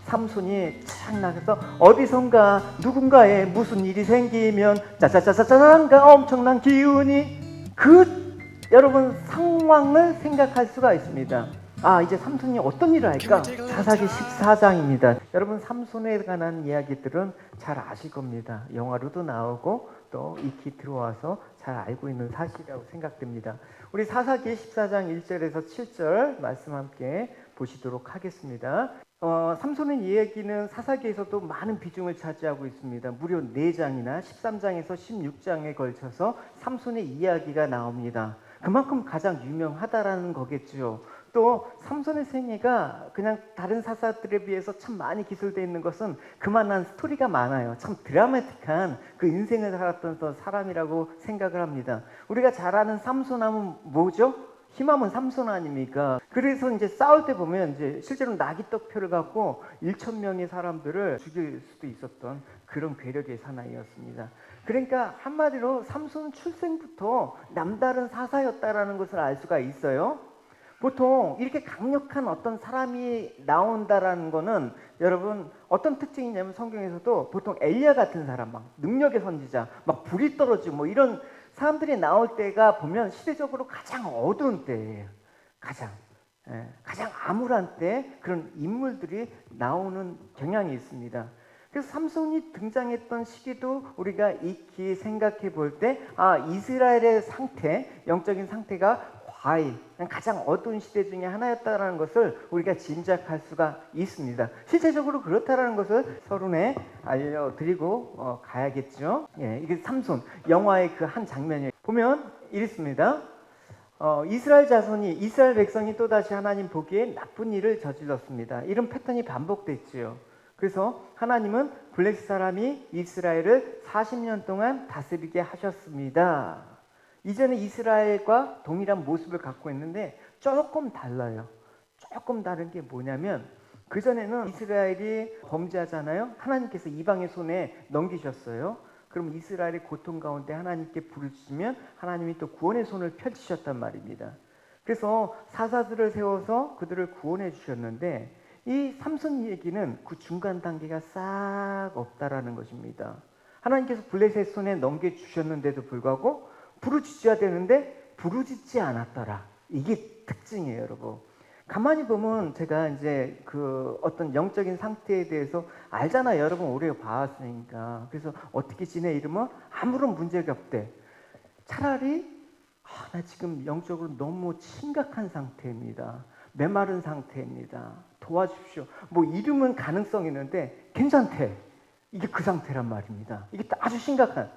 삼손이 착 나가서 어디선가 누군가에 무슨 일이 생기면 짜자자자자가 엄청난 기운이 여러분 상황을 생각할 수가 있습니다. 이제 삼손이 어떤 일을 할까? 사사기 14장입니다. 여러분 삼손에 관한 이야기들은 잘 아실 겁니다. 영화로도 나오고 또 익히 들어와서 잘 알고 있는 사실이라고 생각됩니다. 우리 사사기 14장 1절에서 7절 말씀 함께 보시도록 하겠습니다. 삼손의 이야기는 사사기에서도 많은 비중을 차지하고 있습니다. 무려 4장이나 13장에서 16장에 걸쳐서 삼손의 이야기가 나옵니다. 그만큼 가장 유명하다라는 거겠죠. 또 삼손의 생애가 그냥 다른 사사들에 비해서 참 많이 기술되어 있는 것은 그만한 스토리가 많아요. 참 드라마틱한 그 인생을 살았던 사람이라고 생각을 합니다. 우리가 잘 아는 삼손 하면 뭐죠? 힘하면 삼손 아닙니까? 그래서 이제 싸울 때 보면 이제 실제로 나귀떡표를 갖고 1,000명의 사람들을 죽일 수도 있었던 그런 괴력의 사나이였습니다. 그러니까 한마디로 삼손은 출생부터 남다른 사사였다라는 것을 알 수가 있어요. 보통 이렇게 강력한 어떤 사람이 나온다라는 거는 여러분 어떤 특징이 있냐면 성경에서도 보통 엘리야 같은 사람, 막 능력의 선지자, 막 불이 떨어지고 뭐 이런 사람들이 나올 때가 보면 시대적으로 가장 어두운 때예요. 가장 암울한 때 그런 인물들이 나오는 경향이 있습니다. 그래서 삼손이 등장했던 시기도 우리가 익히 생각해 볼 때 이스라엘의 상태, 영적인 상태가 가장 어두운 시대 중에 하나였다는 것을 우리가 짐작할 수가 있습니다. 실제적으로 그렇다는 것을 서론에 알려드리고 가야겠죠. 이게 삼손 영화의 그 한 장면이 보면 이렇습니다. 이스라엘 백성이 또다시 하나님 보기에 나쁜 일을 저질렀습니다. 이런 패턴이 반복됐지요. 그래서 하나님은 블레셋 사람이 이스라엘을 40년 동안 다스리게 하셨습니다. 이제는 이스라엘과 동일한 모습을 갖고 있는데 조금 달라요. 조금 다른 게 뭐냐면 그전에는 이스라엘이 범죄하잖아요. 하나님께서 이방의 손에 넘기셨어요. 그럼 이스라엘의 고통 가운데 하나님께 부르시면 하나님이 또 구원의 손을 펼치셨단 말입니다. 그래서 사사들을 세워서 그들을 구원해 주셨는데 이 삼손 얘기는 그 중간 단계가 싹 없다라는 것입니다. 하나님께서 블레셋 손에 넘겨주셨는데도 불구하고 부르짖어야 되는데 부르짖지 않았더라. 이게 특징이에요, 여러분. 가만히 보면 제가 이제 그 어떤 영적인 상태에 대해서 알잖아요. 여러분 오래 봐왔으니까. 그래서 어떻게 지내 이러면 아무런 문제가 없대. 차라리 나 지금 영적으로 너무 심각한 상태입니다. 메마른 상태입니다. 도와주십시오. 뭐 이름은 가능성이 있는데 괜찮대. 이게 그 상태란 말입니다. 이게 아주 심각한.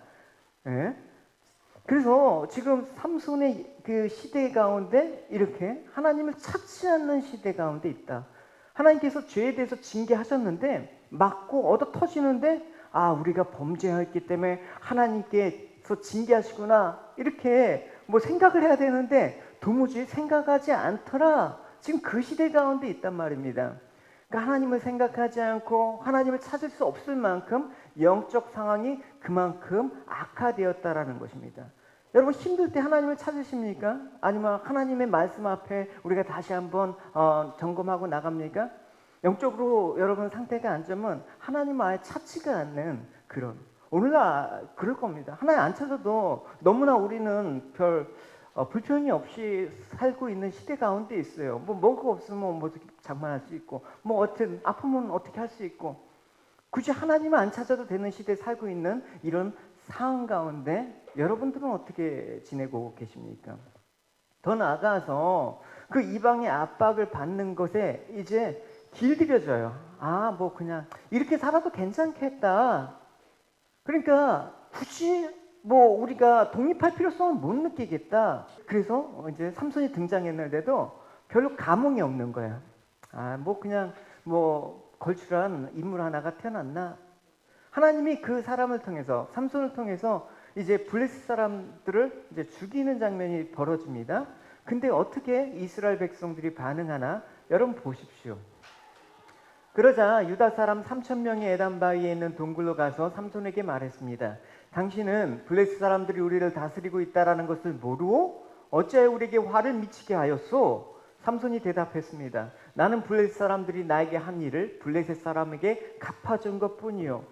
그래서 지금 삼손의 그 시대 가운데 이렇게 하나님을 찾지 않는 시대 가운데 있다. 하나님께서 죄에 대해서 징계하셨는데 맞고 얻어 터지는데 우리가 범죄했기 때문에 하나님께서 징계하시구나 이렇게 뭐 생각을 해야 되는데 도무지 생각하지 않더라. 지금 그 시대 가운데 있단 말입니다. 그러니까 하나님을 생각하지 않고 하나님을 찾을 수 없을 만큼 영적 상황이 그만큼 악화되었다라는 것입니다. 여러분 힘들 때 하나님을 찾으십니까? 아니면 하나님의 말씀 앞에 우리가 다시 한번 점검하고 나갑니까? 영적으로 여러분 상태가 안 좋으면 하나님을 아예 찾지가 않는 그런 오늘날 그럴 겁니다. 하나님 안 찾아도 너무나 우리는 별 불평이 없이 살고 있는 시대 가운데 있어요. 뭐 먹을 거 없으면 뭐 장만할 수 있고 뭐 어쨌든 아프면 어떻게 할 수 있고 굳이 하나님을 안 찾아도 되는 시대에 살고 있는 이런 상황 가운데 여러분들은 어떻게 지내고 계십니까? 더 나아가서 그 이방의 압박을 받는 것에 이제 길들여져요. 뭐 그냥 이렇게 살아도 괜찮겠다. 그러니까 굳이 뭐 우리가 독립할 필요성을 못 느끼겠다. 그래서 이제 삼손이 등장했는데도 별로 감흥이 없는 거야. 뭐 그냥 뭐 걸출한 인물 하나가 태어났나? 하나님이 그 사람을 통해서 삼손을 통해서 이제 블레셋 사람들을 이제 죽이는 장면이 벌어집니다. 근데 어떻게 이스라엘 백성들이 반응하나? 여러분 보십시오. 그러자 유다 사람 3,000명이 에단 바위에 있는 동굴로 가서 삼손에게 말했습니다. 당신은 블레셋 사람들이 우리를 다스리고 있다라는 것을 모르고 어찌하여 우리에게 화를 미치게 하였소? 삼손이 대답했습니다. 나는 블레셋 사람들이 나에게 한 일을 블레셋 사람에게 갚아준 것뿐이요.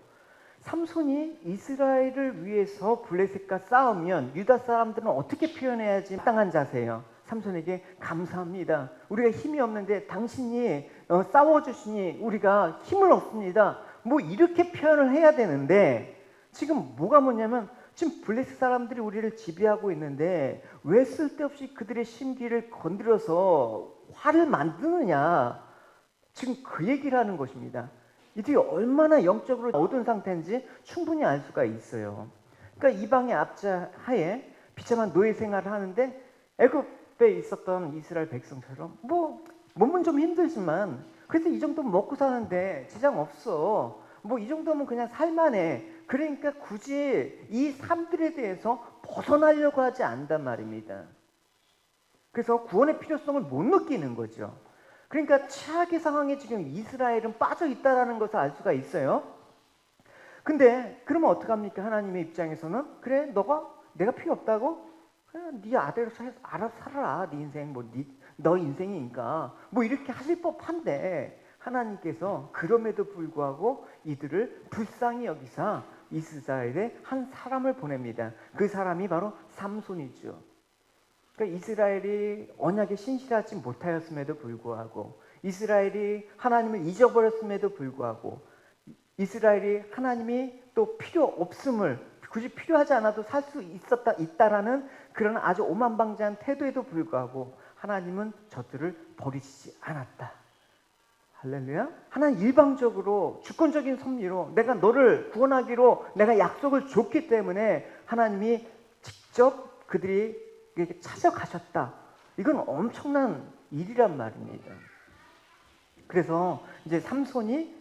삼손이 이스라엘을 위해서 블레셋과 싸우면 유다 사람들은 어떻게 표현해야지 마땅한 자세예요? 삼손에게 감사합니다. 우리가 힘이 없는데 당신이 싸워주시니 우리가 힘을 얻습니다. 뭐 이렇게 표현을 해야 되는데 지금 뭐가 뭐냐면 지금 블레셋 사람들이 우리를 지배하고 있는데 왜 쓸데없이 그들의 심기를 건드려서 화를 만드느냐. 지금 그 얘기를 하는 것입니다. 이들이 얼마나 영적으로 어두운 상태인지 충분히 알 수가 있어요. 그러니까 이방의 압제하에 비참한 노예 생활을 하는데 애굽에 있었던 이스라엘 백성처럼 뭐 몸은 좀 힘들지만 그래서 이 정도면 먹고 사는데 지장 없어. 뭐 이 정도면 그냥 살만해. 그러니까 굳이 이 삶들에 대해서 벗어나려고 하지 않단 말입니다. 그래서 구원의 필요성을 못 느끼는 거죠. 그러니까 최악의 상황에 지금 이스라엘은 빠져 있다라는 것을 알 수가 있어요. 근데 그러면 어떡합니까? 하나님의 입장에서는 그래 너가 내가 필요 없다고? 그냥 네 아들로서 해서 알아서 살아라. 네 인생 너 인생이니까 뭐 이렇게 하실 법한데 하나님께서 그럼에도 불구하고 이들을 불쌍히 여기사 이스라엘에 한 사람을 보냅니다. 그 사람이 바로 삼손이죠. 그러니까 이스라엘이 언약에 신실하지 못하였음에도 불구하고 이스라엘이 하나님을 잊어버렸음에도 불구하고 이스라엘이 하나님이 또 필요 없음을 굳이 필요하지 않아도 살 수 있다라는 그런 아주 오만방자한 태도에도 불구하고 하나님은 저들을 버리시지 않았다. 할렐루야. 하나님 일방적으로 주권적인 섭리로 내가 너를 구원하기로 내가 약속을 줬기 때문에 하나님이 직접 그들이 찾아가셨다. 이건 엄청난 일이란 말입니다. 그래서 이제 삼손이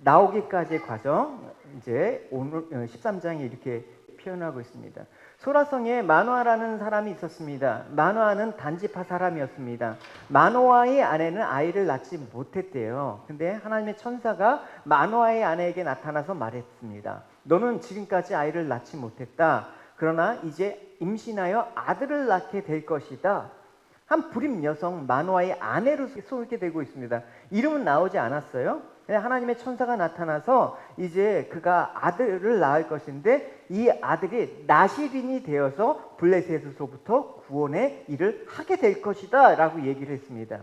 나오기까지의 과정 이제 오늘 13장에 이렇게 표현하고 있습니다. 소라성에 마노아라는 사람이 있었습니다. 마노아는 단지파 사람이었습니다. 마노아의 아내는 아이를 낳지 못했대요. 근데 하나님의 천사가 마노아의 아내에게 나타나서 말했습니다. 너는 지금까지 아이를 낳지 못했다. 그러나 이제 임신하여 아들을 낳게 될 것이다. 한 불임 여성 마노아의 아내로 소개되고 있습니다. 이름은 나오지 않았어요. 하나님의 천사가 나타나서 이제 그가 아들을 낳을 것인데 이 아들이 나시린이 되어서 블레셋에서부터 구원의 일을 하게 될 것이다 라고 얘기를 했습니다.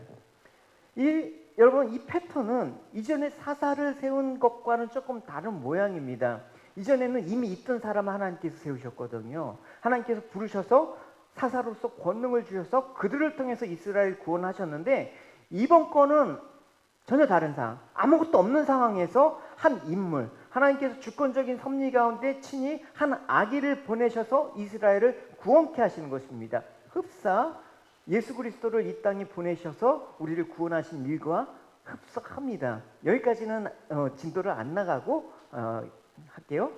여러분 이 패턴은 이전에 사사를 세운 것과는 조금 다른 모양입니다. 이전에는 이미 있던 사람을 하나님께서 세우셨거든요. 하나님께서 부르셔서 사사로서 권능을 주셔서 그들을 통해서 이스라엘 구원하셨는데 이번 건은 전혀 다른 상황, 아무것도 없는 상황에서 한 인물, 하나님께서 주권적인 섭리 가운데 친히 한 아기를 보내셔서 이스라엘을 구원케 하시는 것입니다. 흡사 예수 그리스도를 이 땅에 보내셔서 우리를 구원하신 일과 흡사합니다. 여기까지는 진도를 안 나가고 할게요.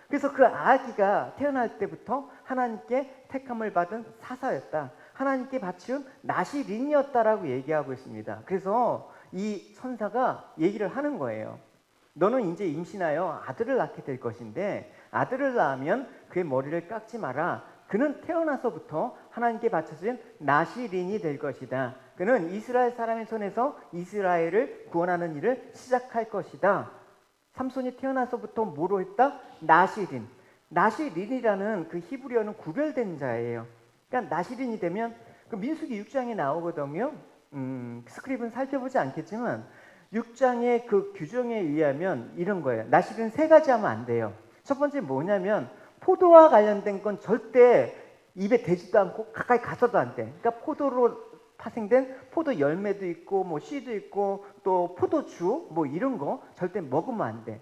그래서 그 아기가 태어날 때부터 하나님께 택함을 받은 사사였다. 하나님께 바치운 나시린이었다라고 얘기하고 있습니다. 그래서 이 천사가 얘기를 하는 거예요. 너는 이제 임신하여 아들을 낳게 될 것인데 아들을 낳으면 그의 머리를 깎지 마라. 그는 태어나서부터 하나님께 바쳐진 나시린이 될 것이다. 그는 이스라엘 사람의 손에서 이스라엘을 구원하는 일을 시작할 것이다. 삼손이 태어나서부터 뭐로 했다? 나시린. 나시린이라는 그 히브리어는 구별된 자예요. 그러니까 나시린이 되면 그 민수기 6장에 나오거든요. 스크립은 살펴보지 않겠지만 6장의 그 규정에 의하면 이런 거예요. 나시린 세 가지 하면 안 돼요. 첫 번째 뭐냐면 포도와 관련된 건 절대 입에 대지도 않고 가까이 가서도 안 돼. 그러니까 포도로 파생된 포도 열매도 있고 뭐 씨도 있고 또 포도주 뭐 이런 거 절대 먹으면 안 돼.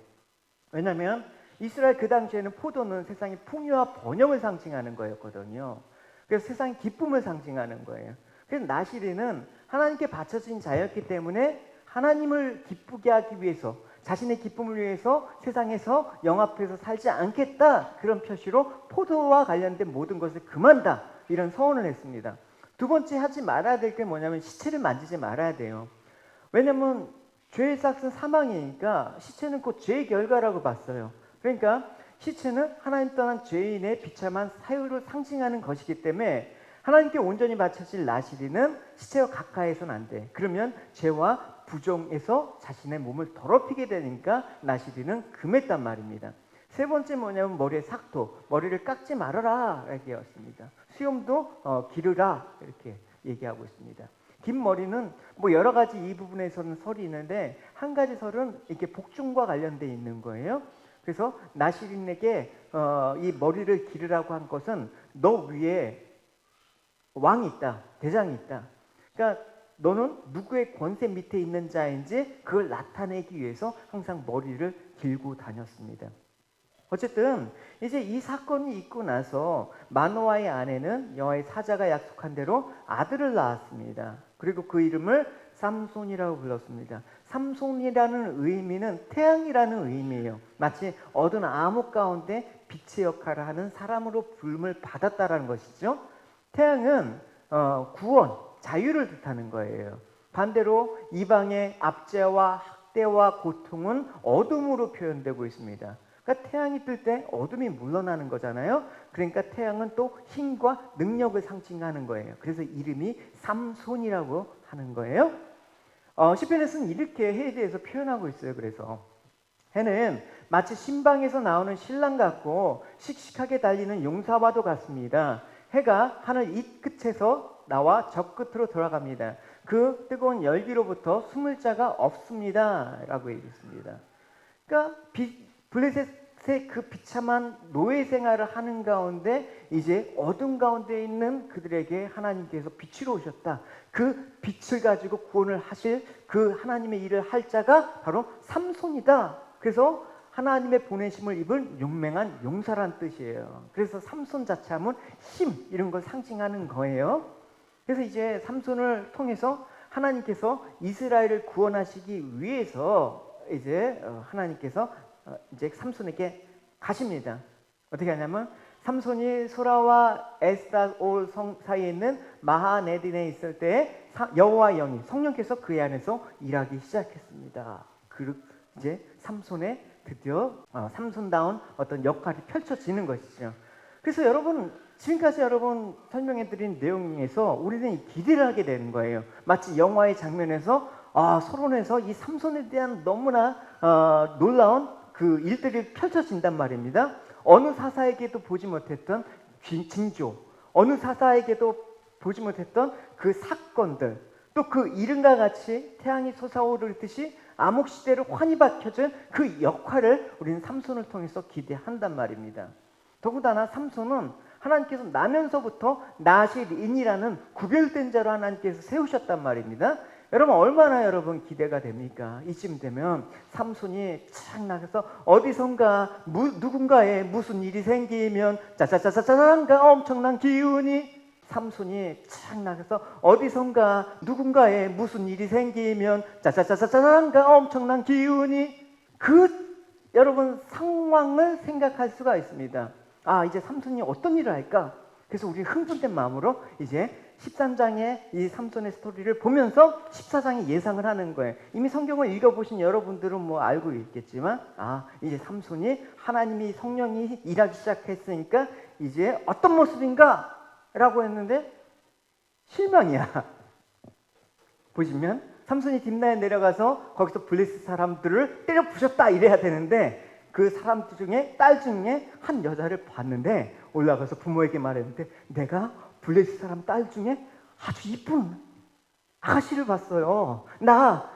왜냐하면 이스라엘 그 당시에는 포도는 세상의 풍요와 번영을 상징하는 거였거든요. 그래서 세상의 기쁨을 상징하는 거예요. 그래서 나시린은 하나님께 바쳐진 자였기 때문에 하나님을 기쁘게 하기 위해서 자신의 기쁨을 위해서 세상에서 영합해서 살지 않겠다. 그런 표시로 포도와 관련된 모든 것을 금한다. 이런 서원을 했습니다. 두 번째 하지 말아야 될 게 뭐냐면 시체를 만지지 말아야 돼요. 왜냐면 죄의 삭은 사망이니까 시체는 곧 죄의 결과라고 봤어요. 그러니까 시체는 하나님 떠난 죄인의 비참한 사유를 상징하는 것이기 때문에 하나님께 온전히 바쳐질 나시린은 시체와 가까이서는 안 돼. 그러면 죄와 부정에서 자신의 몸을 더럽히게 되니까 나시린은 금했단 말입니다. 세 번째 뭐냐면 머리에 삭도, 머리를 깎지 말아라 얘기했습니다. 수염도 기르라 이렇게 얘기하고 있습니다. 긴 머리는 뭐 여러 가지 이 부분에서는 설이 있는데 한 가지 설은 이렇게 복중과 관련돼 있는 거예요. 그래서 나시린에게 이 머리를 기르라고 한 것은 너 위에 왕이 있다, 대장이 있다. 그러니까 너는 누구의 권세 밑에 있는 자인지 그걸 나타내기 위해서 항상 머리를 길고 다녔습니다. 어쨌든 이제 이 사건이 있고 나서 마노아의 아내는 여호와의 사자가 약속한 대로 아들을 낳았습니다. 그리고 그 이름을 삼손이라고 불렀습니다. 삼손이라는 의미는 태양이라는 의미예요. 마치 어두운 암흑 가운데 빛의 역할을 하는 사람으로 부름을 받았다라는 것이죠. 태양은 구원, 자유를 뜻하는 거예요. 반대로 이방의 압제와 학대와 고통은 어둠으로 표현되고 있습니다. 그러니까 태양이 뜰 때 어둠이 물러나는 거잖아요. 그러니까 태양은 또 힘과 능력을 상징하는 거예요. 그래서 이름이 삼손이라고 하는 거예요. 시편에서는 이렇게 해에 대해서 표현하고 있어요. 그래서 해는 마치 신방에서 나오는 신랑 같고 씩씩하게 달리는 용사와도 같습니다. 해가 하늘 이 끝에서 나와 저 끝으로 돌아갑니다. 그 뜨거운 열기로부터 숨을 자가 없습니다. 라고 얘기했습니다. 그러니까 블레셋의 그 비참한 노예 생활을 하는 가운데 이제 어둠 가운데 있는 그들에게 하나님께서 빛으로 오셨다. 그 빛을 가지고 구원을 하실 그 하나님의 일을 할 자가 바로 삼손이다. 그래서 하나님의 보내심을 입은 용맹한 용사란 뜻이에요. 그래서 삼손 자체하면 힘 이런 걸 상징하는 거예요. 그래서 이제 삼손을 통해서 하나님께서 이스라엘을 구원하시기 위해서 이제 하나님께서 이제 삼손에게 가십니다. 어떻게 하냐면 삼손이 소라와 에스다올 성 사이에 있는 마하네딘에 있을 때 여호와 영이 성령께서 그의 안에서 일하기 시작했습니다. 이제 삼손의 드디어 삼손다운 어떤 역할이 펼쳐지는 것이죠. 그래서 여러분 지금까지 여러분 설명해드린 내용에서 우리는 기대를 하게 되는 거예요. 마치 영화의 장면에서 서론에서 이 삼손에 대한 너무나 놀라운 그 일들이 펼쳐진단 말입니다. 어느 사사에게도 보지 못했던 징조, 어느 사사에게도 보지 못했던 그 사건들, 또 그 이름과 같이 태양이 솟아오르듯이 암흑시대로 환히 밝혀진 그 역할을 우리는 삼손을 통해서 기대한단 말입니다. 더군다나 삼손은 하나님께서 나면서부터 나실인이라는 구별된 자로 하나님께서 세우셨단 말입니다. 여러분 얼마나 여러분 기대가 됩니까? 이쯤 되면 삼손이 착 나가서 어디선가 누군가에 무슨 일이 생기면 짜자자자자가 엄청난 기운이 삼손이 착 나가서 어디선가 누군가에 무슨 일이 생기면 짜자자자자가 엄청난 기운이 여러분 상황을 생각할 수가 있습니다. 이제 삼손이 어떤 일을 할까? 그래서 우리 흥분된 마음으로 이제 13장의 이 삼손의 스토리를 보면서 14장의 예상을 하는 거예요. 이미 성경을 읽어보신 여러분들은 뭐 알고 있겠지만 이제 삼손이 하나님이 성령이 일하기 시작했으니까 이제 어떤 모습인가? 라고 했는데 실망이야. 보시면 삼손이 딥나에 내려가서 거기서 블레셋 사람들을 때려 부셨다 이래야 되는데 그 사람들 중에 딸 중에 한 여자를 봤는데 올라가서 부모에게 말했는데 내가 블레셋 사람 딸 중에 아주 이쁜 아가씨를 봤어요. 나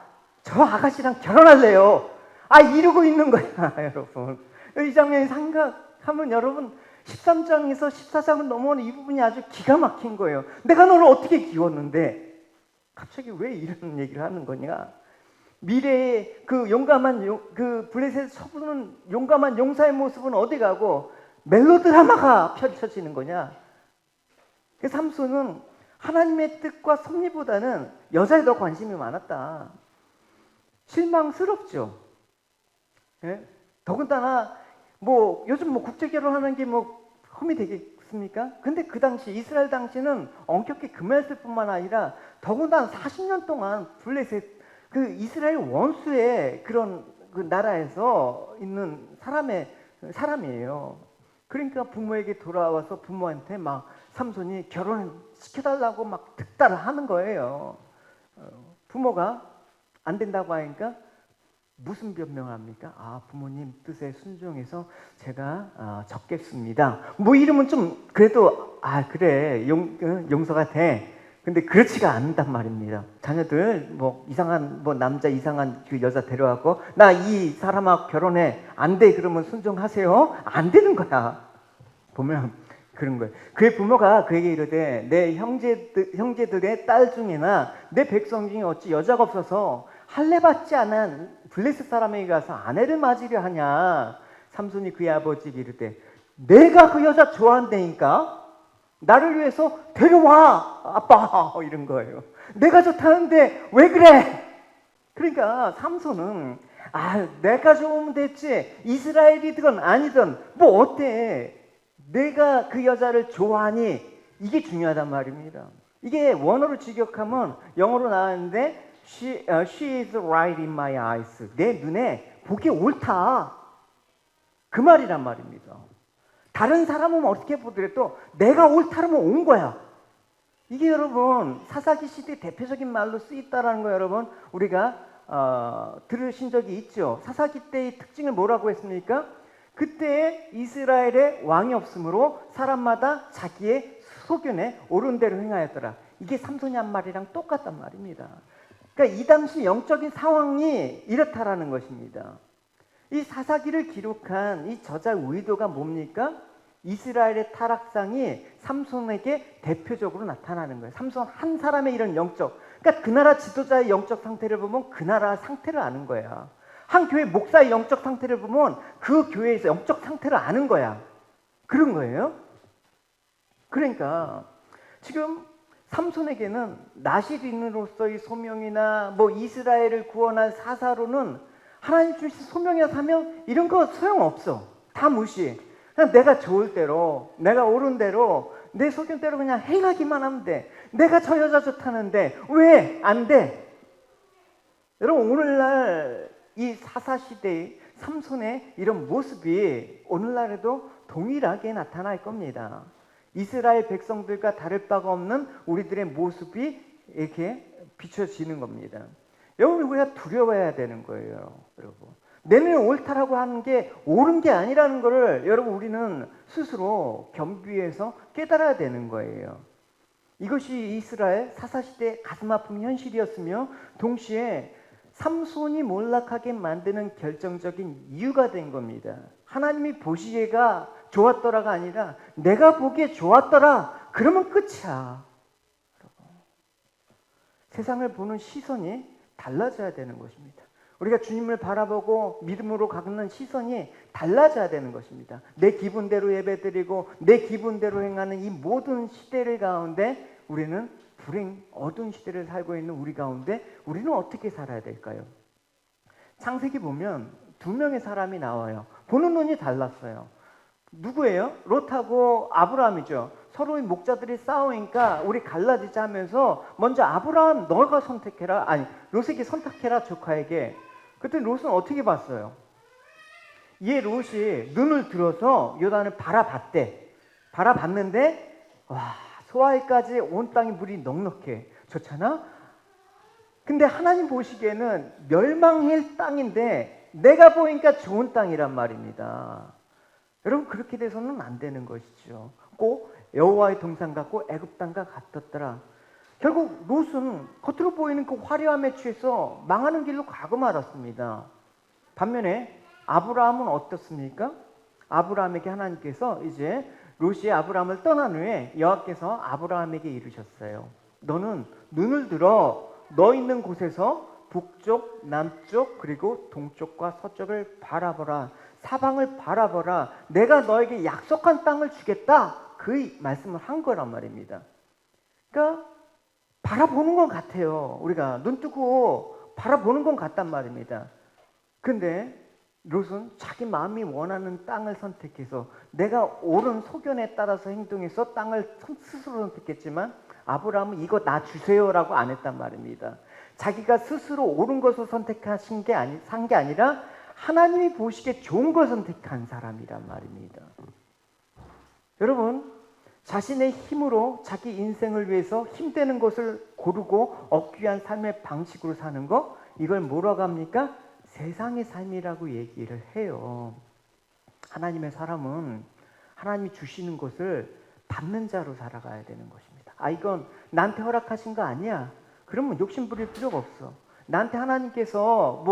저 아가씨랑 결혼할래요. 이러고 있는 거야 여러분. 이 장면이 생각하면 여러분 13장에서 14장을 넘어오는 이 부분이 아주 기가 막힌 거예요. 내가 너를 어떻게 키웠는데 갑자기 왜 이런 얘기를 하는 거냐. 미래의 그 용감한 그 블레셋 서부는 용감한 용사의 모습은 어디 가고 멜로드라마가 펼쳐지는 거냐. 그 삼손은 하나님의 뜻과 섭리보다는 여자에 더 관심이 많았다. 실망스럽죠. 예? 더군다나 뭐 요즘 뭐 국제 결혼하는 게 뭐 험이 되겠습니까? 근데 그 당시 이스라엘 당시는 엄격히 금했을 뿐만 아니라 더군다나 40년 동안 블레셋 그 이스라엘 원수의 그런 그 나라에서 있는 사람이에요. 그러니까 부모에게 돌아와서 부모한테 막 삼손이 결혼 시켜달라고 막 득달을 하는 거예요. 부모가 안 된다고 하니까 무슨 변명을 합니까? 부모님 뜻에 순종해서 제가 적겠습니다. 뭐 이러면 좀 그래도 그래 용서가 돼. 근데 그렇지가 않단 말입니다. 자녀들 뭐 이상한 뭐 남자 이상한 그 여자 데려와고 나 이 사람하고 결혼해 안 돼 그러면 순종하세요? 안 되는 거야. 보면 그런 거예요. 그의 부모가 그에게 이르되 내 형제들의 딸 중에나 내 백성 중에 어찌 여자가 없어서 할례 받지 않은 블레셋 사람에게 가서 아내를 맞으려 하냐. 삼손이 그의 아버지에게 이르되 내가 그 여자 좋아한다니까 나를 위해서 데려와 아빠 이런 거예요. 내가 좋다는데 왜 그래? 그러니까 삼손은 내가 좋으면 됐지 이스라엘이든 아니든 뭐 어때? 내가 그 여자를 좋아하니 이게 중요하단 말입니다. 이게 원어로 직역하면 영어로 나왔는데 she is right in my eyes. 내 눈에 보기 옳다. 그 말이란 말입니다. 다른 사람은 어떻게 보더라도 내가 옳다면 온 거야. 이게 여러분 사사기 시대 대표적인 말로 쓰였다라는 거 여러분 우리가 들으신 적이 있죠. 사사기 때의 특징을 뭐라고 했습니까? 그때 이스라엘에 왕이 없으므로 사람마다 자기의 소견에 옳은 대로 행하였더라. 이게 삼손이 한 말이랑 똑같단 말입니다. 그러니까 이 당시 영적인 상황이 이렇다라는 것입니다. 이 사사기를 기록한 이 저자의 의도가 뭡니까? 이스라엘의 타락상이 삼손에게 대표적으로 나타나는 거예요. 삼손 한 사람의 이런 영적, 그러니까 그 나라 지도자의 영적 상태를 보면 그 나라 상태를 아는 거야. 한 교회 목사의 영적 상태를 보면 그 교회에서 영적 상태를 아는 거야. 그런 거예요. 그러니까 지금 삼손에게는 나시린으로서의 소명이나 뭐 이스라엘을 구원한 사사로는 하나님 주신 소명이나 사명 이런 거 소용없어. 다 무시. 그냥 내가 좋을 대로 내가 옳은 대로 내 소견대로 그냥 행하기만 하면 돼. 내가 저 여자 좋다는데 왜 안 돼? 여러분 오늘날 이 사사시대의 삼손의 이런 모습이 오늘날에도 동일하게 나타날 겁니다. 이스라엘 백성들과 다를 바가 없는 우리들의 모습이 이렇게 비춰지는 겁니다. 여러분 우리가 두려워해야 되는 거예요. 여러분 내 눈에 옳다라고 하는 게 옳은 게 아니라는 것을 여러분 우리는 스스로 겸비해서 깨달아야 되는 거예요. 이것이 이스라엘 사사시대의 가슴 아픈 현실이었으며 동시에 삼손이 몰락하게 만드는 결정적인 이유가 된 겁니다. 하나님이 보시기가 좋았더라가 아니라 내가 보기에 좋았더라 그러면 끝이야. 세상을 보는 시선이 달라져야 되는 것입니다. 우리가 주님을 바라보고 믿음으로 갖는 시선이 달라져야 되는 것입니다. 내 기분대로 예배드리고 내 기분대로 행하는 이 모든 시대를 가운데 우리는 불행 어두운 시대를 살고 있는 우리 가운데 우리는 어떻게 살아야 될까요? 창세기 보면 두 명의 사람이 나와요. 보는 눈이 달랐어요. 누구예요? 롯하고 아브라함이죠. 서로의 목자들이 싸우니까 우리 갈라지자 하면서 먼저 아브라함 너가 선택해라. 아니 롯에게 선택해라 조카에게. 그때 롯은 어떻게 봤어요? 얘 롯이 눈을 들어서 요단을 바라봤대. 바라봤는데 와 소아이까지 온 땅이 물이 넉넉해. 좋잖아? 근데 하나님 보시기에는 멸망할 땅인데 내가 보니까 좋은 땅이란 말입니다. 여러분 그렇게 돼서는 안 되는 것이죠. 꼭 여호와의 동산 같고 애굽 땅과 같았더라. 결국 롯은 겉으로 보이는 그 화려함에 취해서 망하는 길로 가고 말았습니다. 반면에 아브라함은 어떻습니까? 아브라함에게 하나님께서 이제 롯이 아브라함을 떠난 후에 여호와께서 아브라함에게 이르셨어요. 너는 눈을 들어 너 있는 곳에서 북쪽, 남쪽, 그리고 동쪽과 서쪽을 바라보라. 사방을 바라보라. 내가 너에게 약속한 땅을 주겠다. 그 말씀을 한 거란 말입니다. 그러니까 바라보는 것 같아요. 우리가 눈 뜨고 바라보는 것 같단 말입니다. 근데 롯은 자기 마음이 원하는 땅을 선택해서 내가 옳은 소견에 따라서 행동해서 땅을 스스로 선택했지만 아브라함은 이거 나 주세요라고 안 했단 말입니다. 자기가 스스로 옳은 것을 선택하신 게 산 게 아니라 하나님이 보시기에 좋은 걸 선택한 사람이란 말입니다. 여러분 자신의 힘으로 자기 인생을 위해서 힘되는 것을 고르고 얻기 위한 삶의 방식으로 사는 거, 이걸 뭐라고 합니까? 세상의 삶이라고 얘기를 해요. 하나님의 사람은 하나님이 주시는 것을 받는 자로 살아가야 되는 것입니다. 이건 나한테 허락하신 거 아니야. 그러면 욕심 부릴 필요가 없어. 나한테 하나님께서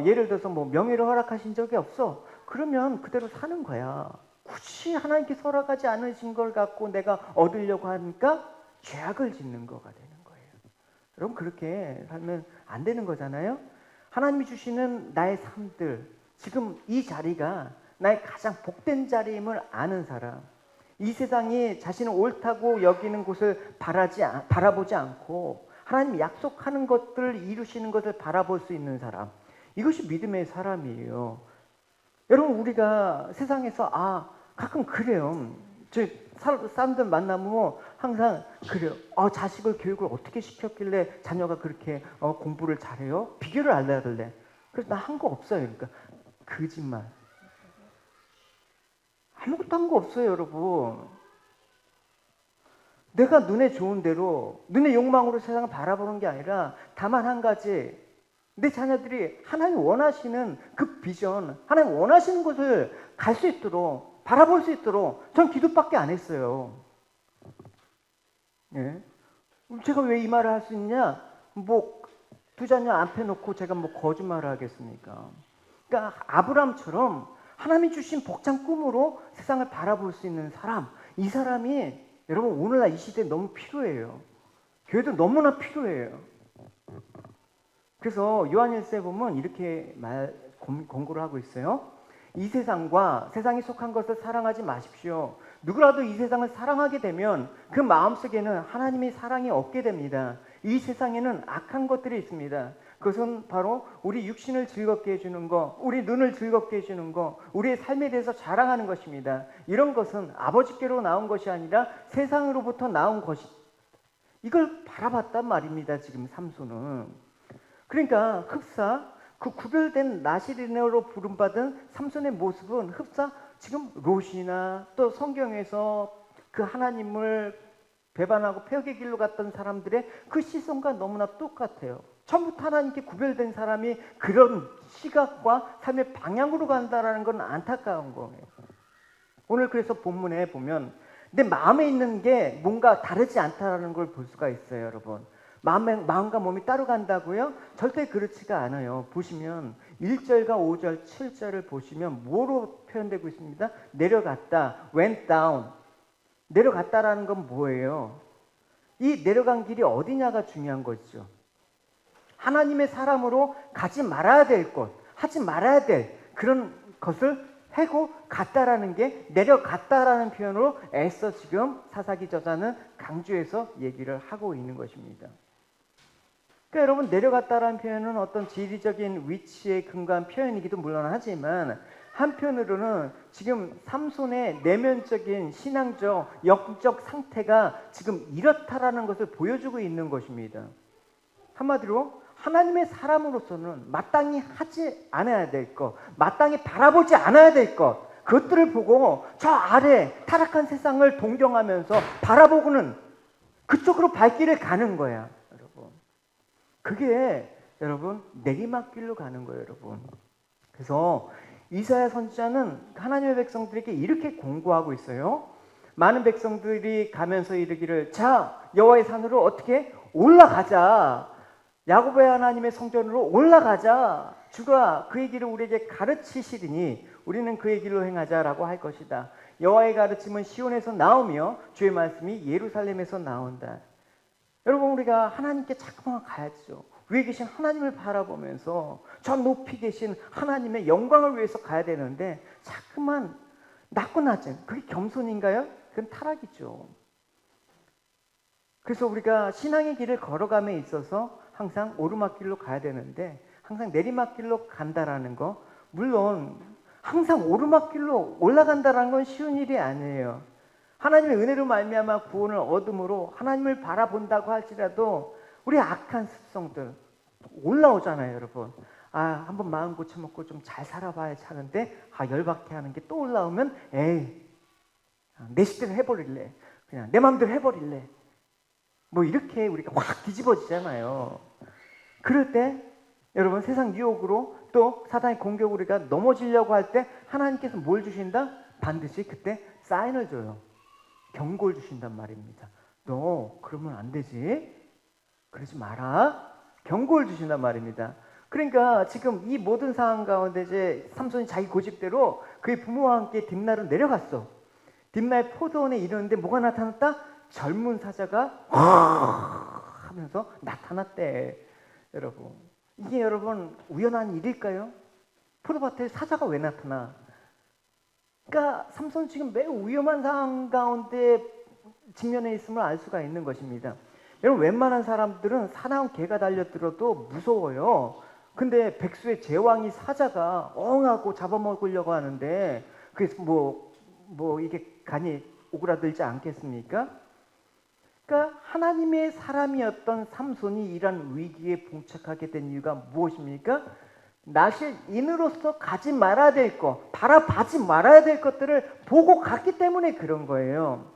예를 들어서 명예를 허락하신 적이 없어. 그러면 그대로 사는 거야. 굳이 하나님께서 허락하지 않으신 걸 갖고 내가 얻으려고 하니까 죄악을 짓는 거가 되는 거예요. 여러분, 그렇게 살면 안 되는 거잖아요. 하나님이 주시는 나의 삶들, 지금 이 자리가 나의 가장 복된 자리임을 아는 사람, 이 세상이 자신을 옳다고 여기는 곳을 바라보지 않고 하나님이 약속하는 것들을 이루시는 것을 바라볼 수 있는 사람, 이것이 믿음의 사람이에요. 여러분, 우리가 세상에서 가끔 그래요. 사람들 만나면 항상 그래요. 자식을 교육을 어떻게 시켰길래 자녀가 그렇게 공부를 잘해요? 비결을 알려달래. 그래서 나 한 거 없어요. 그러니까 거짓말. 아무것도 한 거 없어요, 여러분. 내가 눈에 좋은 대로, 눈의 욕망으로 세상을 바라보는 게 아니라 다만 한 가지, 내 자녀들이 하나님 원하시는 그 비전, 하나님 원하시는 곳을 갈 수 있도록, 바라볼 수 있도록 전 기도밖에 안 했어요. 예? 제가 왜 이 말을 할 수 있냐? 두 자녀 앞에 놓고 제가 거짓말을 하겠습니까? 그러니까 아브라함처럼 하나님이 주신 복장 꿈으로 세상을 바라볼 수 있는 사람, 이 사람이 여러분 오늘날 이 시대에 너무 필요해요. 교회도 너무나 필요해요. 그래서 요한일서에 보면 이렇게 권고를 하고 있어요. 이 세상과 세상에 속한 것을 사랑하지 마십시오. 누구라도 이 세상을 사랑하게 되면 그 마음속에는 하나님의 사랑이 없게 됩니다. 이 세상에는 악한 것들이 있습니다. 그것은 바로 우리 육신을 즐겁게 해주는 것, 우리 눈을 즐겁게 해주는 것, 우리의 삶에 대해서 자랑하는 것입니다. 이런 것은 아버지께로 나온 것이 아니라 세상으로부터 나온 것이, 이걸 바라봤단 말입니다. 지금 삼손은. 그러니까 흡사, 그 구별된 나시린으로 부름받은 삼손의 모습은 흡사 지금 롯이나 또 성경에서 그 하나님을 배반하고 폐역의 길로 갔던 사람들의 그 시선과 너무나 똑같아요. 처음부터 하나님께 구별된 사람이 그런 시각과 삶의 방향으로 간다는 건 안타까운 거예요. 오늘 그래서 본문에 보면 내 마음에 있는 게 뭔가 다르지 않다는 걸 볼 수가 있어요, 여러분. 마음과 몸이 따로 간다고요? 절대 그렇지가 않아요. 보시면 1절과 5절, 7절을 보시면 뭐로 표현되고 있습니다? 내려갔다, went down. 내려갔다라는 건 뭐예요? 이 내려간 길이 어디냐가 중요한 거죠. 하나님의 사람으로 가지 말아야 될 것, 하지 말아야 될 그런 것을 하고 갔다라는 게 내려갔다라는 표현으로 애써 지금 사사기 저자는 강조해서 얘기를 하고 있는 것입니다. 그러니까 여러분, 내려갔다라는 표현은 어떤 지리적인 위치에 근거한 표현이기도 물론 하지만 한편으로는 지금 삼손의 내면적인 신앙적, 영적 상태가 지금 이렇다라는 것을 보여주고 있는 것입니다. 한마디로 하나님의 사람으로서는 마땅히 하지 않아야 될 것, 마땅히 바라보지 않아야 될 것, 그것들을 보고 저 아래 타락한 세상을 동경하면서 바라보고는 그쪽으로 발길을 가는 거야, 여러분. 그게 여러분 내리막길로 가는 거예요, 여러분. 그래서 이사야 선지자는 하나님의 백성들에게 이렇게 권고하고 있어요. 많은 백성들이 가면서 이르기를, 자, 여호와의 산으로 어떻게 올라가자. 야곱의 하나님의 성전으로 올라가자. 주가 그의 길을 우리에게 가르치시리니 우리는 그의 길로 행하자라고 할 것이다. 여호와의 가르침은 시온에서 나오며 주의 말씀이 예루살렘에서 나온다. 여러분, 우리가 하나님께 자꾸만 가야죠. 위에 계신 하나님을 바라보면서 저 높이 계신 하나님의 영광을 위해서 가야 되는데 자꾸만 낮고 낮은, 그게 겸손인가요? 그건 타락이죠. 그래서 우리가 신앙의 길을 걸어감에 있어서 항상 오르막길로 가야 되는데 항상 내리막길로 간다라는 거, 물론 항상 오르막길로 올라간다라는 건 쉬운 일이 아니에요. 하나님의 은혜로 말미암아 구원을 얻음으로 하나님을 바라본다고 할지라도 우리 악한 습성들 올라오잖아요, 여러분. 한번 마음 고쳐먹고 좀 잘 살아봐야지 하는데 열받게 하는 게 또 올라오면 에이, 내 식대로 해버릴래. 그냥 내 마음대로 해버릴래. 뭐 이렇게 우리가 확 뒤집어지잖아요. 그럴 때 여러분 세상 유혹으로 또 사단의 공격으로 우리가 넘어지려고 할 때 하나님께서 뭘 주신다? 반드시 그때 사인을 줘요. 경고를 주신단 말입니다. 너 그러면 안 되지. 그러지 마라. 경고를 주신단 말입니다. 그러니까 지금 이 모든 상황 가운데 이제 삼손이 자기 고집대로 그의 부모와 함께 딥나로 내려갔어. 딥나의 포도원에 이르는데 뭐가 나타났다? 젊은 사자가 하면서 나타났대. 여러분, 이게 여러분 우연한 일일까요? 포도밭에 사자가 왜 나타나? 그러니까 삼손 지금 매우 위험한 상황 가운데 직면해 있음을 알 수가 있는 것입니다. 여러분, 웬만한 사람들은 사나운 개가 달려들어도 무서워요. 근데 백수의 제왕이 사자가 엉하고 잡아먹으려고 하는데 그래서 뭐 이게 간이 오그라들지 않겠습니까? 그러니까 하나님의 사람이었던 삼손이 이런 위기에 봉착하게 된 이유가 무엇입니까? 나실인으로서 가지 말아야 될 것, 바라봐지 말아야 될 것들을 보고 갔기 때문에 그런 거예요.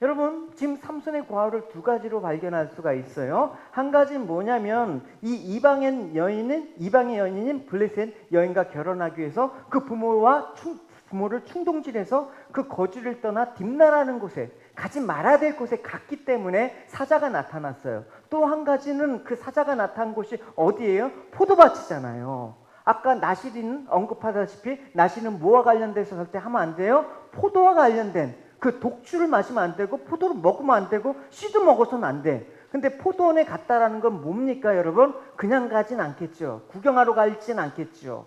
여러분, 지금 삼손의 과오를 두 가지로 발견할 수가 있어요. 한 가지는 뭐냐면 이 이방의 여인인 블레셋 여인과 결혼하기 위해서 그 부모를 충동질해서 그 거주를 떠나 딥나라는 곳에 가지 말아야 될 곳에 갔기 때문에 사자가 나타났어요. 또 한 가지는 그 사자가 나타난 곳이 어디예요? 포도밭이잖아요. 아까 나실이는 언급하다시피 나실은 뭐와 관련돼서 절대 하면 안 돼요? 포도와 관련된 그 독주를 마시면 안 되고 포도를 먹으면 안 되고 씨도 먹어서는 안 돼. 근데 포도원에 갔다라는 건 뭡니까 여러분? 그냥 가진 않겠죠. 구경하러 가진 않겠죠.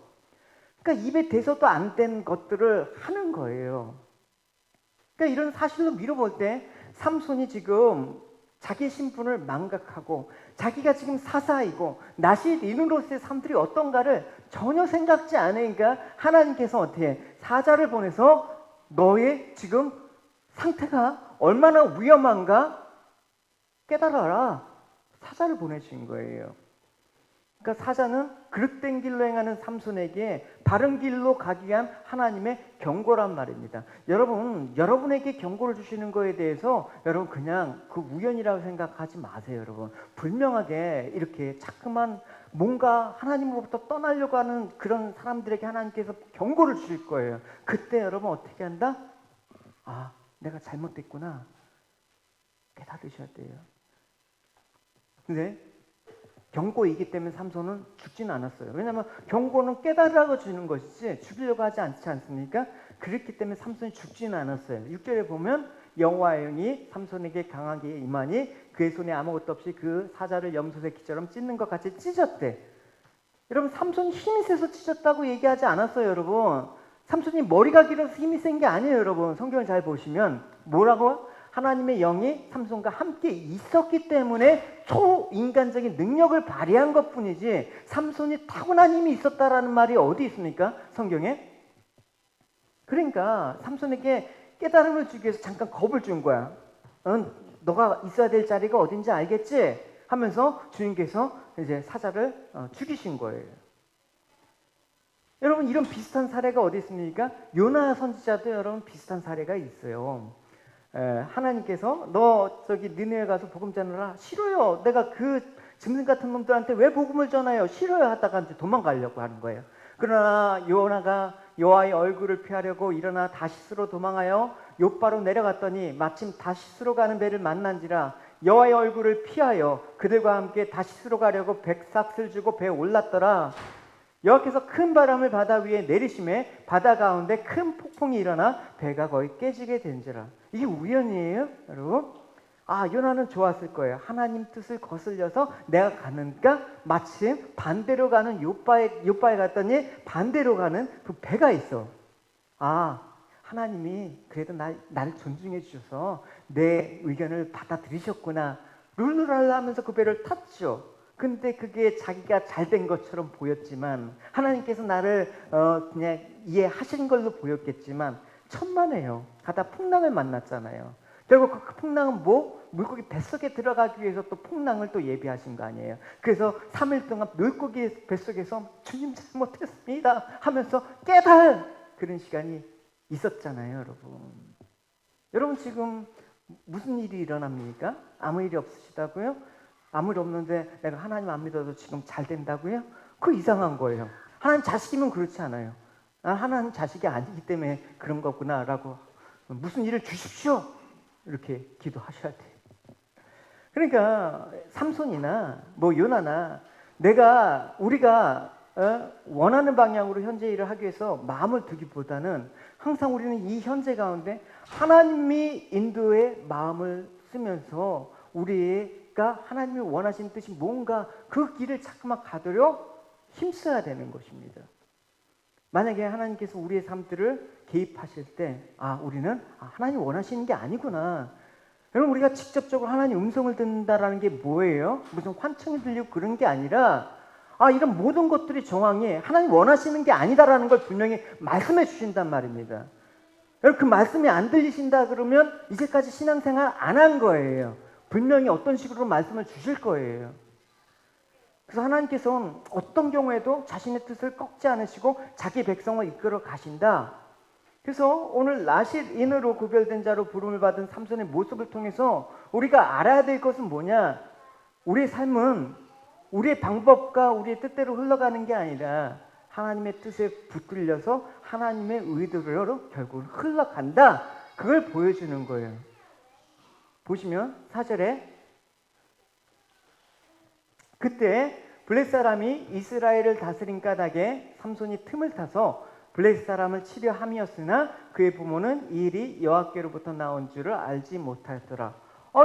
그러니까 입에 대서도 안 된 것들을 하는 거예요. 그러니까 이런 사실로 미뤄볼 때 삼손이 지금 자기 신분을 망각하고 자기가 지금 사사이고 나실인으로서의 삶들이 어떤가를 전혀 생각지 않으니까 하나님께서 어떻게 해? 사자를 보내서 너의 지금 상태가 얼마나 위험한가 깨달아라. 사자를 보내신 거예요. 그러니까 사자는 그릇된 길로 행하는 삼손에게 바른 길로 가기 위한 하나님의 경고란 말입니다. 여러분, 여러분에게 경고를 주시는 거에 대해서 여러분 그냥 그 우연이라고 생각하지 마세요. 여러분, 분명하게 이렇게 자꾸만 뭔가 하나님으로부터 떠나려고 하는 그런 사람들에게 하나님께서 경고를 주실 거예요. 그때 여러분 어떻게 한다? 아, 내가 잘못됐구나. 깨달으셔야 돼요. 근데 경고이기 때문에 삼손은 죽지는 않았어요. 왜냐하면 경고는 깨달으라고 주는 것이지 죽이려고 하지 않지 않습니까? 그렇기 때문에 삼손이 죽지는 않았어요. 6절에 보면 여호와의 영이 삼손에게 강하게 임하니 그의 손에 아무것도 없이 그 사자를 염소새끼처럼 찢는 것 같이 찢었대. 여러분, 삼손이 힘이 세서 찢었다고 얘기하지 않았어요. 여러분, 삼손이 머리가 길어서 힘이 센 게 아니에요. 여러분, 성경을 잘 보시면 뭐라고? 하나님의 영이 삼손과 함께 있었기 때문에 초인간적인 능력을 발휘한 것뿐이지 삼손이 타고난 힘이 있었다라는 말이 어디 있습니까? 성경에? 그러니까 삼손에게 깨달음을 주기 위해서 잠깐 겁을 준 거야. 너가 있어야 될 자리가 어딘지 알겠지? 하면서 주님께서 이제 사자를 죽이신 거예요. 여러분, 이런 비슷한 사례가 어디 있습니까? 요나 선지자도 여러분 비슷한 사례가 있어요. 하나님께서 너 저기 니느웨 가서 복음 전하라. 싫어요. 내가 그 짐승 같은 놈들한테 왜 복음을 전해요? 싫어요. 하다가 이제 도망가려고 하는 거예요. 그러나 요나가 여호와의 얼굴을 피하려고 일어나 다시스로 도망하여 욥바로 내려갔더니 마침 다시스로 가는 배를 만난지라 여호와의 얼굴을 피하여 그들과 함께 다시스로 가려고 백삭을 주고 배에 올랐더라. 여호와께서 큰 바람을 바다 위에 내리심에 바다 가운데 큰 폭풍이 일어나 배가 거의 깨지게 된지라. 이게 우연이에요, 여러분? 아, 요나는 좋았을 거예요. 하나님 뜻을 거슬려서 내가 가는가 마침 반대로 가는 욥바에 갔더니 반대로 가는 그 배가 있어. 아, 하나님이 그래도 나를 존중해 주셔서 내 의견을 받아들이셨구나. 룰루랄라 하면서 그 배를 탔죠. 근데 그게 자기가 잘된 것처럼 보였지만 하나님께서 나를 그냥 이해하신 걸로 보였겠지만 천만에요. 가다 풍랑을 만났잖아요. 결국 그 풍랑은 뭐? 물고기 뱃속에 들어가기 위해서 또 풍랑을 또 예비하신 거 아니에요. 그래서 3일 동안 물고기 뱃속에서 주님 잘못했습니다 하면서 깨달 그런 시간이 있었잖아요, 여러분. 여러분 지금 무슨 일이 일어납니까? 아무 일이 없으시다고요? 아무 일 없는데 내가 하나님 안 믿어도 지금 잘 된다고요? 그거 이상한 거예요. 하나님 자식이면 그렇지 않아요. 아, 하나님 자식이 아니기 때문에 그런 거구나라고 무슨 일을 주십시오 이렇게 기도하셔야 돼요. 그러니까 삼손이나 뭐 요나나 우리가 원하는 방향으로 현재 일을 하기 위해서 마음을 두기보다는 항상 우리는 이 현재 가운데 하나님이 인도의 마음을 쓰면서 우리가 하나님이 원하시는 뜻이 뭔가 그 길을 자꾸만 가도록 힘써야 되는 것입니다. 만약에 하나님께서 우리의 삶들을 개입하실 때 우리는 하나님 원하시는 게 아니구나. 여러분 우리가 직접적으로 하나님 음성을 듣는다라는 게 뭐예요? 무슨 환청이 들리고 그런 게 아니라 이런 모든 것들이 정황이 하나님 원하시는 게 아니다라는 걸 분명히 말씀해 주신단 말입니다. 여러분 그 말씀이 안 들리신다 그러면 이제까지 신앙생활 안 한 거예요. 분명히 어떤 식으로 말씀을 주실 거예요. 그래서 하나님께서는 어떤 경우에도 자신의 뜻을 꺾지 않으시고 자기 백성을 이끌어 가신다. 그래서 오늘 나실인으로 구별된 자로 부름을 받은 삼손의 모습을 통해서 우리가 알아야 될 것은 뭐냐? 우리의 삶은 우리의 방법과 우리의 뜻대로 흘러가는 게 아니라 하나님의 뜻에 붙들려서 하나님의 의도로 결국 흘러간다. 그걸 보여주는 거예요. 보시면 4절에 그때 블레셋 사람이 이스라엘을 다스린 까닭에 삼손이 틈을 타서 블레셋 사람을 치려 함이었으나 그의 부모는 이 일이 여호와께로부터 나온 줄을 알지 못하였더라.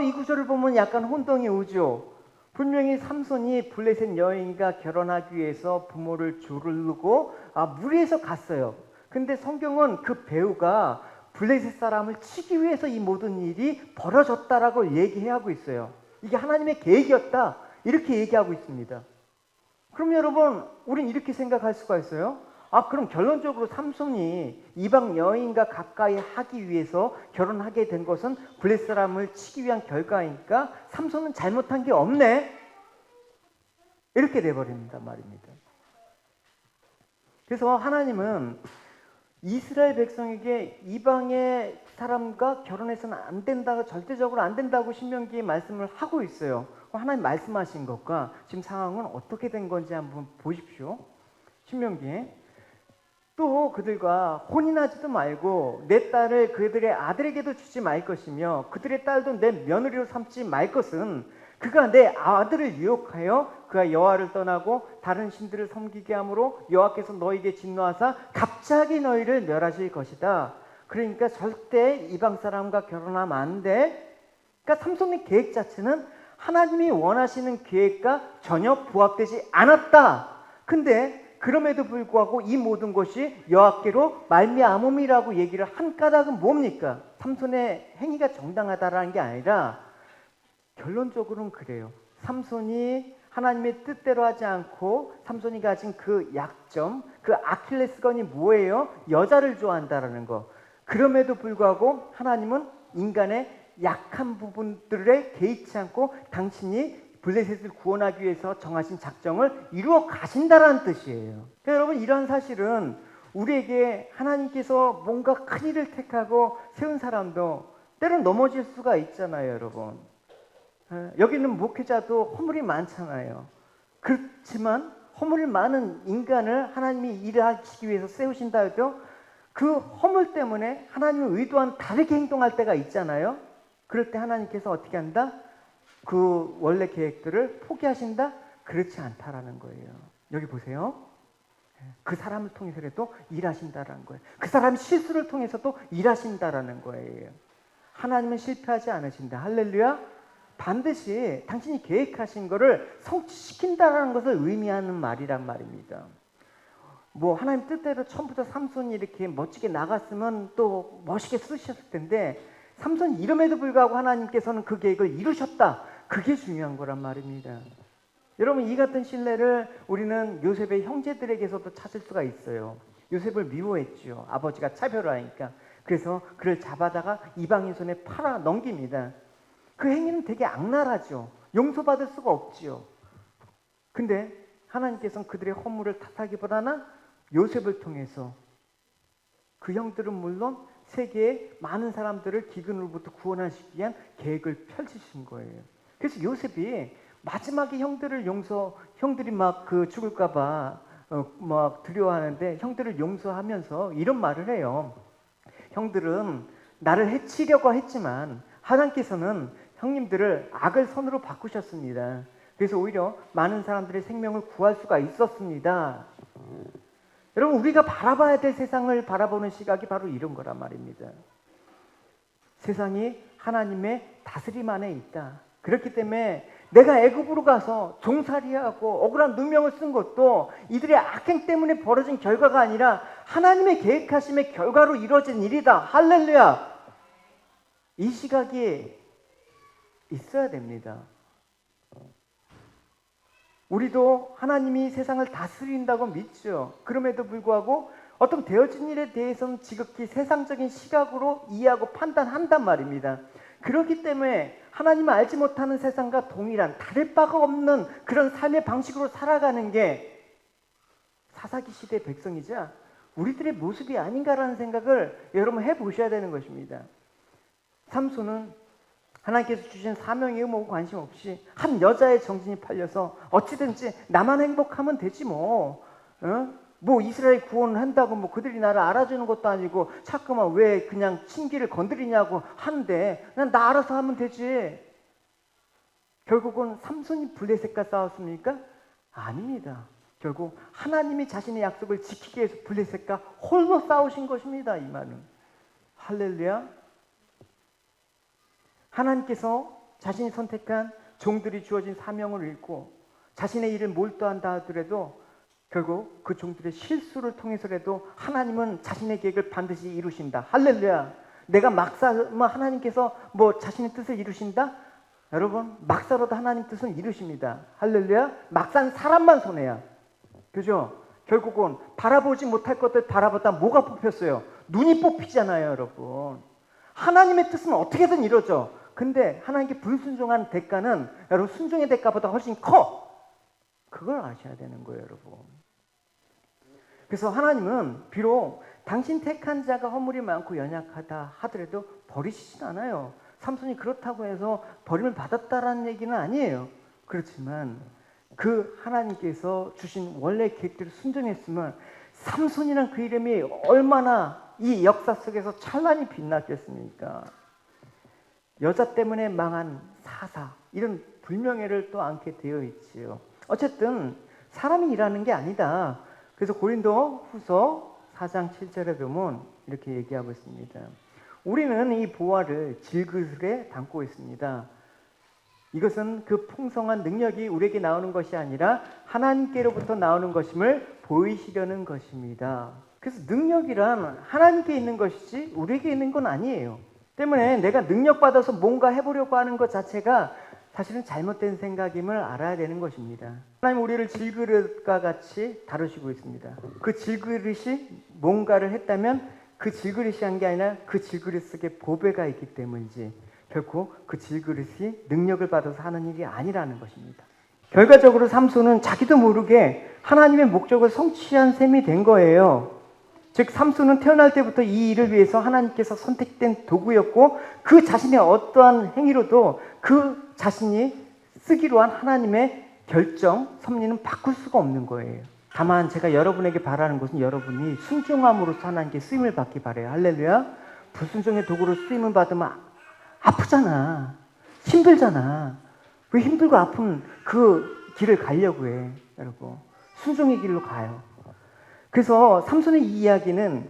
이 구절을 보면 약간 혼동이 오죠. 분명히 삼손이 블레셋 여인과 결혼하기 위해서 부모를 조르고 무리해서 갔어요. 근데 성경은 그 배우가 블레셋 사람을 치기 위해서 이 모든 일이 벌어졌다라고 얘기하고 있어요. 이게 하나님의 계획이었다. 이렇게 얘기하고 있습니다. 그럼 여러분, 우린 이렇게 생각할 수가 있어요. 그럼 결론적으로 삼손이 이방 여인과 가까이 하기 위해서 결혼하게 된 것은 블레셋 사람을 치기 위한 결과이니까 삼손은 잘못한 게 없네. 이렇게 돼버립니다 말입니다. 그래서 하나님은 이스라엘 백성에게 이방의 사람과 결혼해서는 안 된다고, 절대적으로 안 된다고 신명기에 말씀을 하고 있어요. 하나님 말씀하신 것과 지금 상황은 어떻게 된 건지 한번 보십시오. 신명기에 또 그들과 혼인하지도 말고 내 딸을 그들의 아들에게도 주지 말 것이며 그들의 딸도 내 며느리로 삼지 말 것은 그가 내 아들을 유혹하여 그가 여호와를 떠나고 다른 신들을 섬기게 함으로 여호와께서 너희에게 진노하사 갑자기 너희를 멸하실 것이다. 그러니까 절대 이방 사람과 결혼하면 안 돼. 그러니까 삼손의 계획 자체는 하나님이 원하시는 계획과 전혀 부합되지 않았다. 근데 그럼에도 불구하고 이 모든 것이 여호와께로 말미암음이라고 얘기를 한 까닭은 뭡니까? 삼손의 행위가 정당하다라는 게 아니라 결론적으로는 그래요. 삼손이 하나님의 뜻대로 하지 않고 삼손이 가진 그 약점, 그 아킬레스건이 뭐예요? 여자를 좋아한다라는 거. 그럼에도 불구하고 하나님은 인간의 약한 부분들에 개의치 않고 당신이 블레셋을 구원하기 위해서 정하신 작정을 이루어 가신다라는 뜻이에요. 그러니까 여러분 이러한 사실은 우리에게 하나님께서 뭔가 큰 일을 택하고 세운 사람도 때론 넘어질 수가 있잖아요, 여러분. 여기는 목회자도 허물이 많잖아요. 그렇지만 허물이 많은 인간을 하나님이 일하시기 위해서 세우신다 해도 그 허물 때문에 하나님의 의도와는 다르게 행동할 때가 있잖아요. 그럴 때 하나님께서 어떻게 한다? 그 원래 계획들을 포기하신다? 그렇지 않다라는 거예요. 여기 보세요. 그 사람을 통해서라도 일하신다라는 거예요. 그 사람의 실수를 통해서도 일하신다라는 거예요. 하나님은 실패하지 않으신다. 할렐루야. 반드시 당신이 계획하신 것을 성취시킨다라는 것을 의미하는 말이란 말입니다. 뭐 하나님 뜻대로 처음부터 삼손이 이렇게 멋지게 나갔으면 또 멋있게 쓰셨을 텐데 삼손이 이름에도 불구하고 하나님께서는 그 계획을 이루셨다. 그게 중요한 거란 말입니다. 여러분 이 같은 신뢰를 우리는 요셉의 형제들에게서도 찾을 수가 있어요. 요셉을 미워했죠. 아버지가 차별하니까. 그래서 그를 잡아다가 이방인 손에 팔아 넘깁니다. 그 행위는 되게 악랄하죠. 용서받을 수가 없지요. 근데 하나님께서는 그들의 허물을 탓하기보다는 요셉을 통해서 그 형들은 물론 세계의 많은 사람들을 기근으로부터 구원하시기 위한 계획을 펼치신 거예요. 그래서 요셉이 마지막에 형들이 막 그 죽을까봐 막 두려워하는데 형들을 용서하면서 이런 말을 해요. 형들은 나를 해치려고 했지만 하나님께서는 형님들을 악을 선으로 바꾸셨습니다. 그래서 오히려 많은 사람들의 생명을 구할 수가 있었습니다. 여러분, 우리가 바라봐야 될 세상을 바라보는 시각이 바로 이런 거란 말입니다. 세상이 하나님의 다스림 안에 있다. 그렇기 때문에 내가 애굽으로 가서 종살이하고 억울한 누명을 쓴 것도 이들의 악행 때문에 벌어진 결과가 아니라 하나님의 계획하심의 결과로 이루어진 일이다. 할렐루야! 이 시각이 있어야 됩니다. 우리도 하나님이 세상을 다스린다고 믿죠. 그럼에도 불구하고 어떤 되어진 일에 대해서는 지극히 세상적인 시각으로 이해하고 판단한단 말입니다. 그렇기 때문에 하나님을 알지 못하는 세상과 동일한 다를 바가 없는 그런 삶의 방식으로 살아가는 게 사사기 시대 백성이자 우리들의 모습이 아닌가라는 생각을 여러분 해보셔야 되는 것입니다. 삼손은 하나님께서 주신 사명에 의무고 관심 없이 한 여자의 정신이 팔려서 어찌든지 나만 행복하면 되지 뭐. 뭐 이스라엘 구원을 한다고 뭐 그들이 나를 알아주는 것도 아니고 자꾸만 왜 그냥 신기를 건드리냐고 하는데 그냥 나 알아서 하면 되지. 결국은 삼손이 블레셋과 싸웠습니까? 아닙니다. 결국 하나님이 자신의 약속을 지키기 위해서 블레셋과 홀로 싸우신 것입니다. 이 말은. 할렐루야. 하나님께서 자신이 선택한 종들이 주어진 사명을 잃고 자신의 일을 몰두한다 하더라도 결국 그 종들의 실수를 통해서라도 하나님은 자신의 계획을 반드시 이루신다. 할렐루야. 내가 막사만 하나님께서 뭐 자신의 뜻을 이루신다? 여러분, 막사로도 하나님 뜻은 이루십니다. 할렐루야. 막상 사람만 손해야. 그죠? 결국은 바라보지 못할 것들 바라보다 뭐가 뽑혔어요? 눈이 뽑히잖아요, 여러분. 하나님의 뜻은 어떻게든 이루어져. 근데 하나님께 불순종한 대가는 여러분 순종의 대가보다 훨씬 커. 그걸 아셔야 되는 거예요, 여러분. 그래서 하나님은 비록 당신 택한 자가 허물이 많고 연약하다 하더라도 버리시진 않아요. 삼손이 그렇다고 해서 버림을 받았다라는 얘기는 아니에요. 그렇지만 그 하나님께서 주신 원래 계획대로 순종했으면 삼손이란 그 이름이 얼마나 이 역사 속에서 찬란히 빛났겠습니까? 여자 때문에 망한 사사, 이런 불명예를 또 안게 되어 있지요. 어쨌든 사람이 일하는 게 아니다. 그래서 고린도 후서 4장 7절에 보면 이렇게 얘기하고 있습니다. 우리는 이 보화를 질그릇에 담고 있습니다. 이것은 그 풍성한 능력이 우리에게 나오는 것이 아니라 하나님께로부터 나오는 것임을 보이시려는 것입니다. 그래서 능력이란 하나님께 있는 것이지 우리에게 있는 건 아니에요. 때문에 내가 능력받아서 뭔가 해보려고 하는 것 자체가 사실은 잘못된 생각임을 알아야 되는 것입니다. 하나님 우리를 질그릇과 같이 다루시고 있습니다. 그 질그릇이 뭔가를 했다면 그 질그릇이 한 게 아니라 그 질그릇 속에 보배가 있기 때문이지 결코 그 질그릇이 능력을 받아서 하는 일이 아니라는 것입니다. 결과적으로 삼손은 자기도 모르게 하나님의 목적을 성취한 셈이 된 거예요. 즉 삼손은 태어날 때부터 이 일을 위해서 하나님께서 선택된 도구였고 그 자신의 어떠한 행위로도 그 자신이 쓰기로 한 하나님의 결정, 섭리는 바꿀 수가 없는 거예요. 다만 제가 여러분에게 바라는 것은 여러분이 순종함으로써 하나님께 쓰임을 받기 바라요. 할렐루야. 불순종의 도구로 쓰임을 받으면 아프잖아. 힘들잖아. 왜 힘들고 아픈 그 길을 가려고 해, 여러분. 순종의 길로 가요. 그래서 삼손의 이 이야기는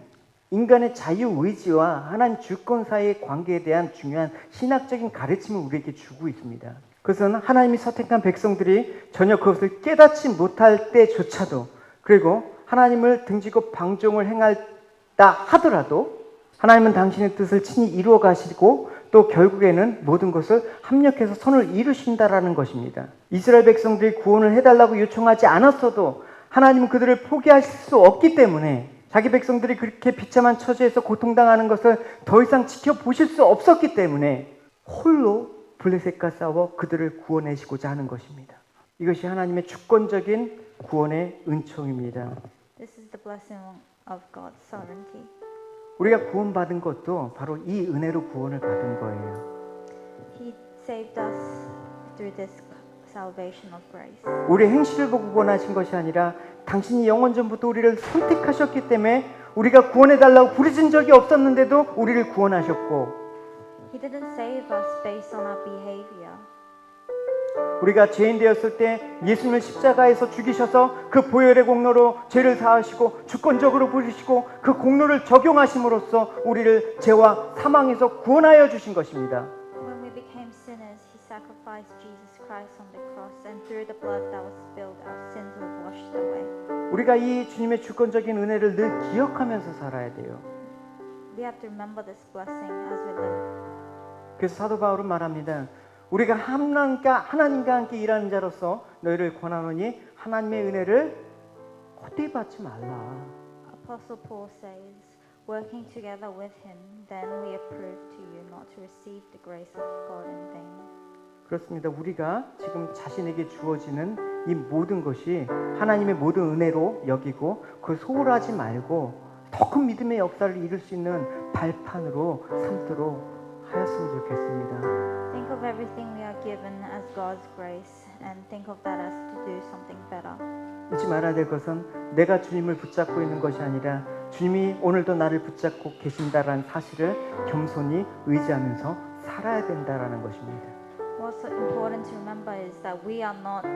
인간의 자유의지와 하나님 주권 사이의 관계에 대한 중요한 신학적인 가르침을 우리에게 주고 있습니다. 그것은 하나님이 선택한 백성들이 전혀 그것을 깨닫지 못할 때조차도 그리고 하나님을 등지고 방종을 행했다 하더라도 하나님은 당신의 뜻을 친히 이루어 가시고 또 결국에는 모든 것을 합력해서 선을 이루신다라는 것입니다. 이스라엘 백성들이 구원을 해달라고 요청하지 않았어도 하나님은 그들을 포기하실 수 없기 때문에 자기 백성들이 그렇게 비참한 처지에서 고통당하는 것을 더 이상 지켜보실 수 없었기 때문에 홀로 블레셋과 싸워 그들을 구원하시고자 하는 것입니다. 이것이 하나님의 주권적인 구원의 은총입니다. This is the blessing of God's sovereignty. 우리가 구원받은 것도 바로 이 은혜로 구원을 받은 거예요. He saved us through this salvation of grace. 우리의 행실을 보고 구원하신 것이 아니라 당신이 영원전부터 우리를 선택하셨기 때문에 우리가 구원해달라고 부르짖은 적이 없었는데도 우리를 구원하셨고, He didn't save us based on our behavior. 우리가 죄인 되었을 때 예수님을 십자가에서 죽이셔서 그 보혈의 공로로 죄를 사하시고 주권적으로 부르시고 그 공로를 적용하심으로써 우리를 죄와 사망에서 구원하여 주신 것입니다. When we became sinners, He sacrificed Jesus Christ on the cross, and through the blood that was spilled, our sins were washed away. 우리가 이 주님의 주권적인 은혜를 늘 기억하면서 살아야 돼요. We have to remember this blessing as we live. 그래서 사도 바울은 말합니다. 우리가 하나님과 함께 일하는 자로서 너희를 권하노니 하나님의 은혜를 헛되이 받지 말라. Apostle Paul says, working together with Him, then we approve to you not to receive the grace of God in vain. 그렇습니다. 우리가 지금 자신에게 주어지는 이 모든 것이 하나님의 모든 은혜로 여기고 그걸 소홀하지 말고 더 큰 믿음의 역사를 이룰 수 있는 발판으로 삼도록 하였으면 좋겠습니다. Think of everything we are given as God's grace, and think of that as to do something better. 잊지 말아야 될 것은 내가 주님을 붙잡고 있는 것이 아니라 주님이 오늘도 나를 붙잡고 계신다라는 사실을 겸손히 의지하면서 살아야 된다라는 것입니다. What's important to remember is that we are not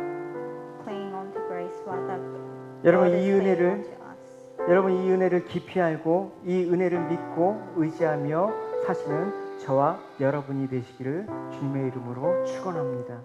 clinging on to grace, rather 여러분 God is 이 clinging 은혜를 on to us. 여러분 이 은혜를 깊이 알고 이 은혜를 믿고 의지하며 사시는 저와 여러분이 되시기를 주님의 이름으로 축원합니다.